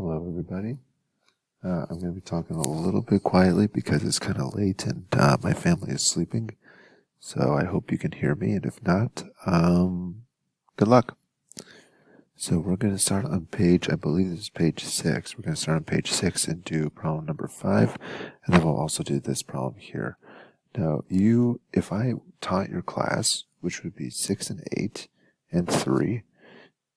Hello, everybody. I'm going to be talking a little bit quietly because it's kind of late and my family is sleeping. So I hope you can hear me, and if not, good luck. So we're going to start on page, I believe this is page 6. We're going to start on page 6 and do problem number 5, and then we'll also do this problem here. Now, if I taught your class, which would be 6 and 8 and 3,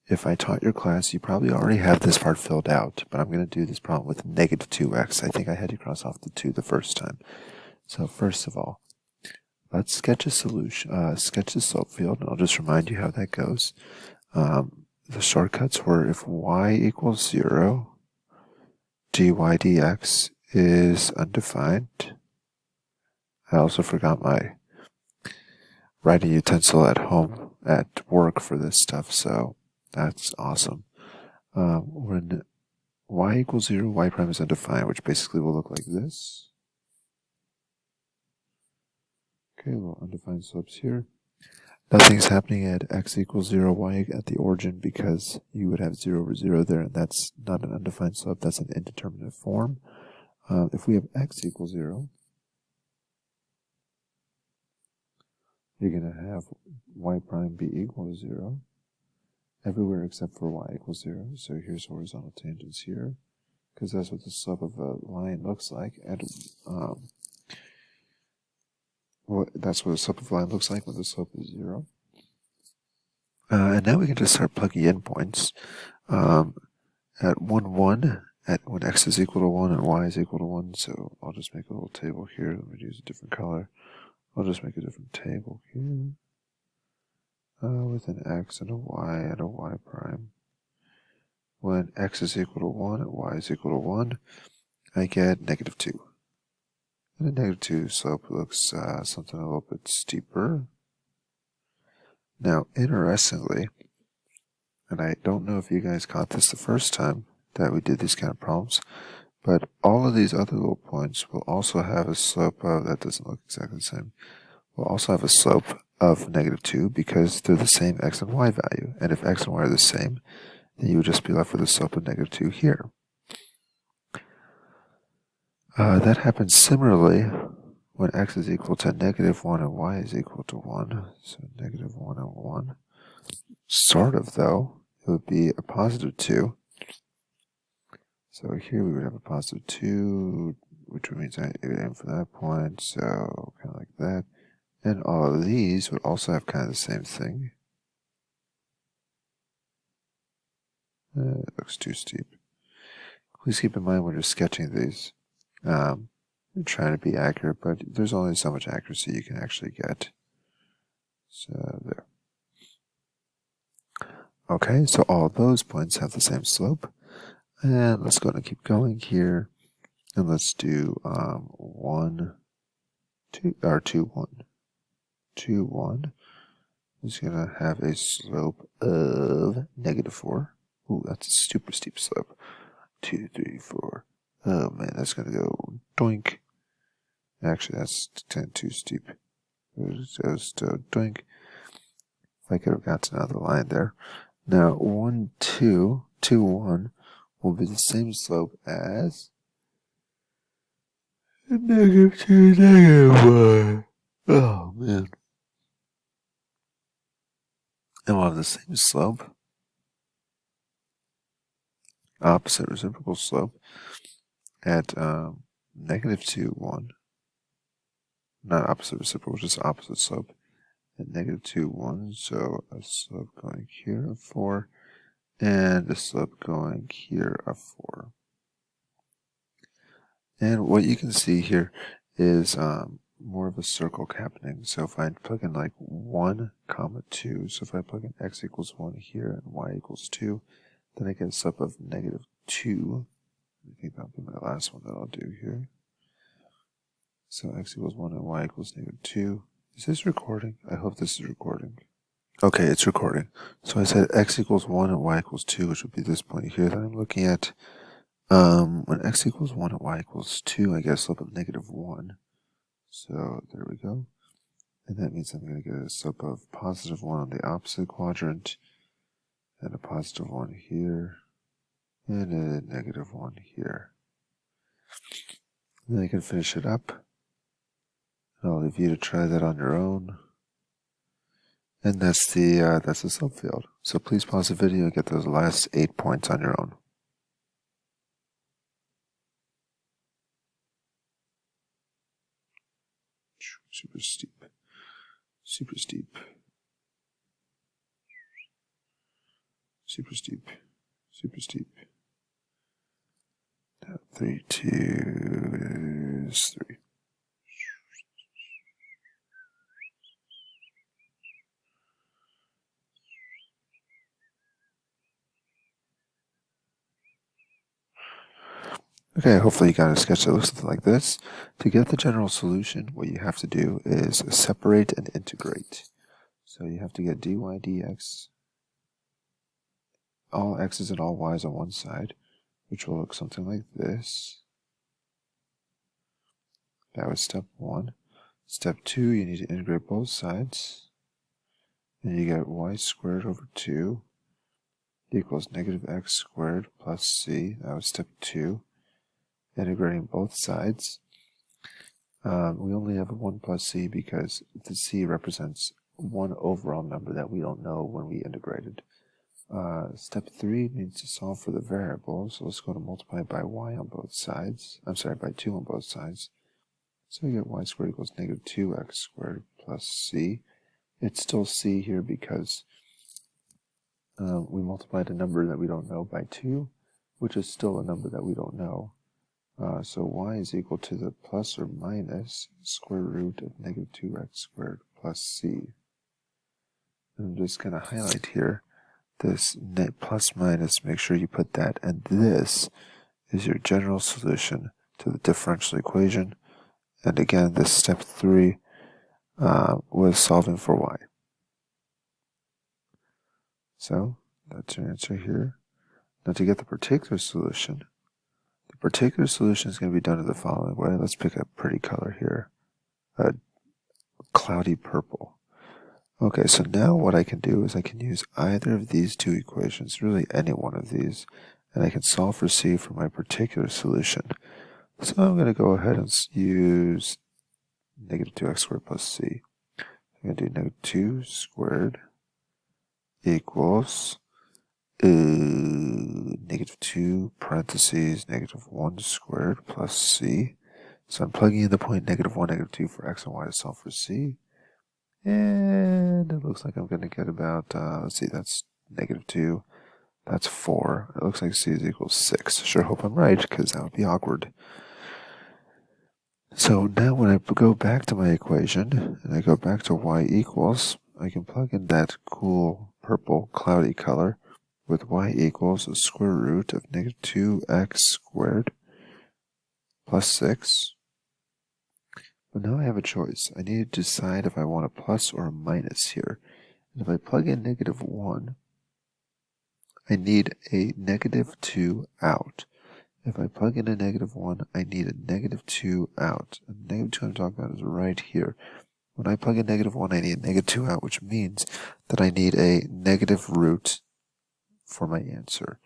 if I taught your class, you probably already have this part filled out, but I'm going to do this problem with negative 2x. I think I had you cross off the 2 the first time. So first of all, let's sketch a solution, sketch the slope field, and I'll just remind you how that goes. The shortcuts were if y equals 0, dy dx is undefined. I also forgot my writing utensil at home, at work for this stuff, so that's awesome. When y equals 0, y prime is undefined, which basically will look like this. Okay, little undefined slopes here. Nothing's happening at x equals 0, y at the origin, because you would have 0 over 0 there, and that's not an undefined slope, that's an indeterminate form. If we have x equals 0, you're going to have y prime be equal to 0 everywhere except for y equals 0. So here's horizontal tangents here, because that's what the slope of a line looks like. And that's what the slope of a line looks like when the slope is 0. And now we can just start plugging in points. At 1, 1, when x is equal to 1 and y is equal to 1, so I'll just make a little table here. Let me use a different color. I'll just make a different table here. With an x and a y prime. When x is equal to 1 and y is equal to 1, I get negative 2. And a negative 2 slope looks something a little bit steeper. Now, interestingly, and I don't know if you guys caught this the first time that we did these kind of problems, but all of these other little points will also have a slope of, that doesn't look exactly the same, will also have a slope of negative 2 because they're the same x and y value. And if x and y are the same, then you would just be left with a slope of negative 2 here. That happens similarly when x is equal to negative 1 and y is equal to 1. So negative 1 and 1. Sort of, though, it would be a positive 2. So here we would have a positive 2, which means I would aim for that point, so kind of like that. And all of these would also have kind of the same thing. It looks too steep. Please keep in mind when you're sketching these, you're trying to be accurate, but there's only so much accuracy you can actually get. So there. Okay, so all of those points have the same slope. And let's go ahead and keep going here. And let's do 1, 2, or 2, 1. 2, 1 is going to have a slope of negative 4. Ooh, that's a super steep slope. 2, 3, 4. Oh man, that's going to go doink. Actually, that's 10 too steep. It goes to doink. If I could have gotten out of the line there. Now, 1, 2, 2, 1 will be the same slope as negative 2, negative 1. Oh man. And we'll have the same slope, opposite reciprocal slope, at negative 2, 1. Not opposite reciprocal, just opposite slope. At negative 2, 1, so a slope going here of 4, and a slope going here of 4. And what you can see here is more of a circle happening. So if I plug in like 1, 2, so if I plug in x equals 1 here and y equals 2, then I get a slope of negative 2. I think that'll be my last one that I'll do here. So x equals 1 and y equals negative 2. Is this recording? I hope this is recording. Okay, it's recording. So I said x equals 1 and y equals 2, which would be this point here that I'm looking at. When x equals 1 and y equals 2, I get a slope of negative 1. So there we go. And that means I'm going to get a slope of positive 1 on the opposite quadrant, and a positive 1 here, and a negative 1 here. And then you can finish it up. And I'll leave you to try that on your own. And that's the subfield. So please pause the video and get those last 8 points on your own. Super steep. Super steep. Super steep. Super steep. Now 3, 2 is 3. Okay, hopefully you got a sketch that looks something like this. To get the general solution, what you have to do is separate and integrate. So you have to get dy dx, all x's and all y's on one side, which will look something like this. That was step 1. Step 2, you need to integrate both sides. And you get y squared over 2 equals negative x squared plus c. That was step 2. Integrating both sides. We only have a 1 plus c because the c represents one overall number that we don't know when we integrated. Step 3 needs to solve for the variable, so let's go to multiply by y on both sides. I'm sorry, by 2 on both sides. So we get y squared equals negative 2x squared plus c. It's still c here because we multiplied a number that we don't know by 2, which is still a number that we don't know. So y is equal to the plus or minus square root of negative 2x squared plus c. And I'm just going to highlight here this net plus minus, make sure you put that, and this is your general solution to the differential equation. And again, this step 3 was solving for y. So that's your answer here. Now to get the particular solution, the particular solution is going to be done in the following way. Let's pick a pretty color here, a cloudy purple. Okay, so now what I can do is I can use either of these two equations, really any one of these, and I can solve for c for my particular solution. So I'm going to go ahead and use negative 2x squared plus c. I'm going to do negative 2 squared equals negative 2 parentheses negative 1 squared plus c. So I'm plugging in the point negative 1, negative 2 for x and y to solve for c. And it looks like I'm going to get about, let's see, that's negative 2. That's 4. It looks like c is equal to 6. Sure hope I'm right, because that would be awkward. So now when I go back to my equation, and I go back to y equals, I can plug in that cool purple cloudy color with y equals the square root of negative 2x squared plus 6. But now I have a choice. I need to decide if I want a plus or a minus here. And if I plug in negative 1, I need a negative 2 out. If I plug in a negative 1, I need a negative 2 out. And the negative 2 I'm talking about is right here. When I plug in negative 1, I need a negative 2 out, which means that I need a negative root for my answer.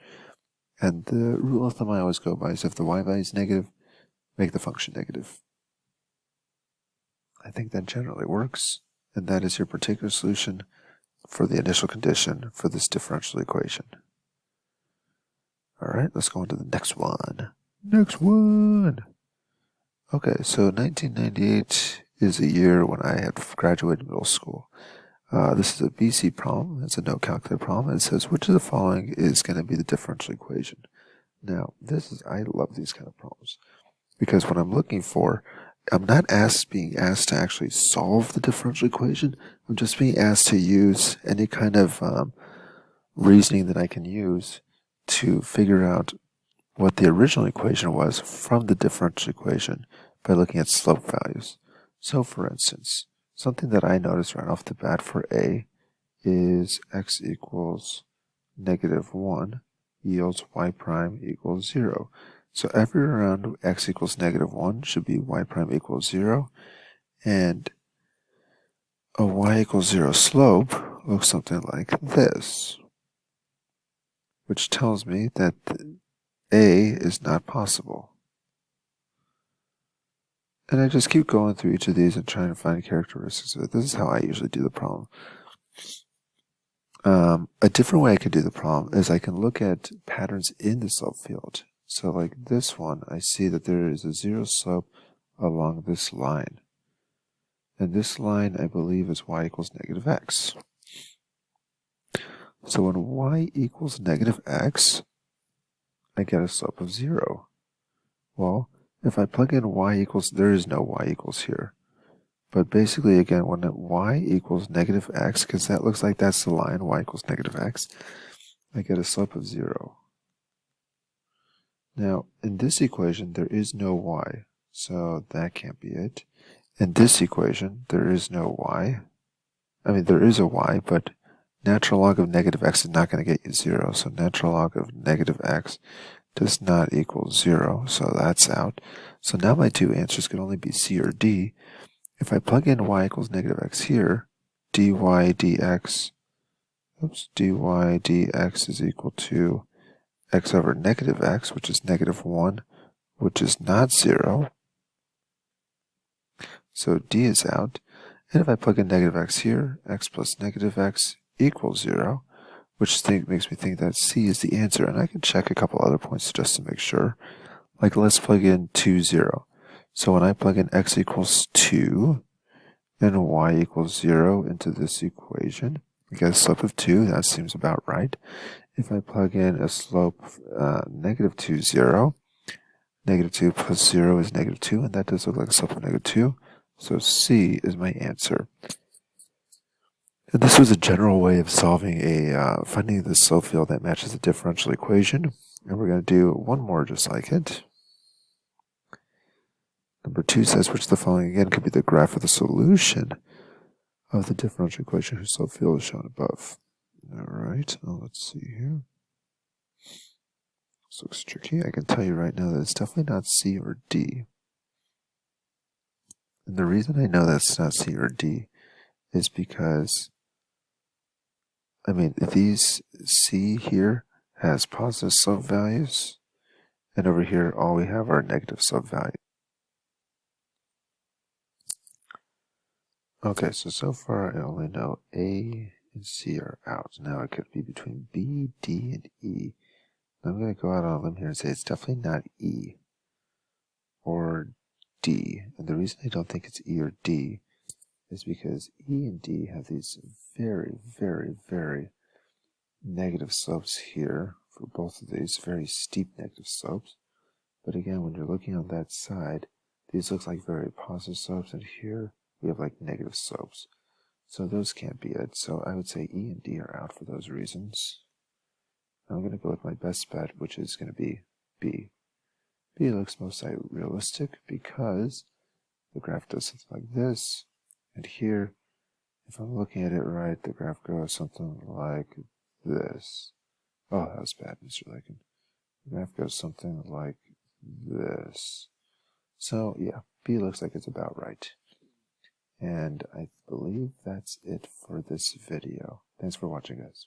And the rule of thumb I always go by is if the y value is negative, make the function negative. I think that generally works, and that is your particular solution for the initial condition for this differential equation. Alright, let's go on to the next one. Next one! Okay, so 1998 is a year when I had graduated middle school. This is a BC problem. It's a no calculator problem. It says, which of the following is going to be the differential equation? Now, I love these kind of problems, because what I'm looking for, I'm not being asked to actually solve the differential equation. I'm just being asked to use any kind of reasoning that I can use to figure out what the original equation was from the differential equation by looking at slope values. So for instance, something that I noticed right off the bat for A is x equals negative 1 yields y prime equals 0. So everywhere around x equals negative 1 should be y prime equals 0, and a y equals 0 slope looks something like this, which tells me that A is not possible. And I just keep going through each of these and trying to find characteristics of it. This is how I usually do the problem. A different way I could do the problem is I can look at patterns in the slope field. So like this one, I see that there is a zero slope along this line. And this line, I believe, is y equals negative x. So when y equals negative x, I get a slope of 0. Well, if I plug in y equals, there is no y equals here. But basically, again, when y equals negative x, because that looks like that's the line, y equals negative x, I get a slope of 0. Now, in this equation, there is no y, so that can't be it. In this equation, there is no y. I mean, there is a y, but natural log of negative x is not going to get you 0, so natural log of negative x does not equal 0, so that's out. So now my two answers can only be C or D. If I plug in y equals negative x here, dy dx is equal to x over negative x, which is negative 1, which is not 0. So d is out. And if I plug in negative x here, x plus negative x equals 0, which makes me think that C is the answer. And I can check a couple other points just to make sure. Like, let's plug in 2, 0. So when I plug in x equals 2 and y equals 0 into this equation, I get a slope of 2. That seems about right. If I plug in a slope negative 2, 0, negative 2 plus 0 is negative 2, and that does look like a slope of negative 2. So C is my answer. And this was a general way of solving finding the slope field that matches the differential equation. And we're going to do one more just like it. Number 2 says, which of the following again could be the graph of the solution of the differential equation whose slope field is shown above. Alright, let's see here. This looks tricky. I can tell you right now that it's definitely not C or D. And the reason I know that's not C or D is because, I mean, these C here has positive slope values, and over here all we have are negative slope values. Okay, so far I only know A and C are out. Now it could be between B, D, and E. I'm going to go out on a limb here and say it's definitely not E or D. And the reason I don't think it's E or D is because E and D have these very, very, very negative slopes here for both of these, very steep negative slopes. But again, when you're looking on that side, these look like very positive slopes, and here we have like negative slopes. So those can't be it. So I would say E and D are out for those reasons. I'm going to go with my best bet, which is going to be B. B looks most realistic because the graph does something like this, and here, if I'm looking at it right, the graph goes something like this. Oh, that was bad, Mr. Lakin. The graph goes something like this. So, yeah, B looks like it's about right. And I believe that's it for this video. Thanks for watching, guys.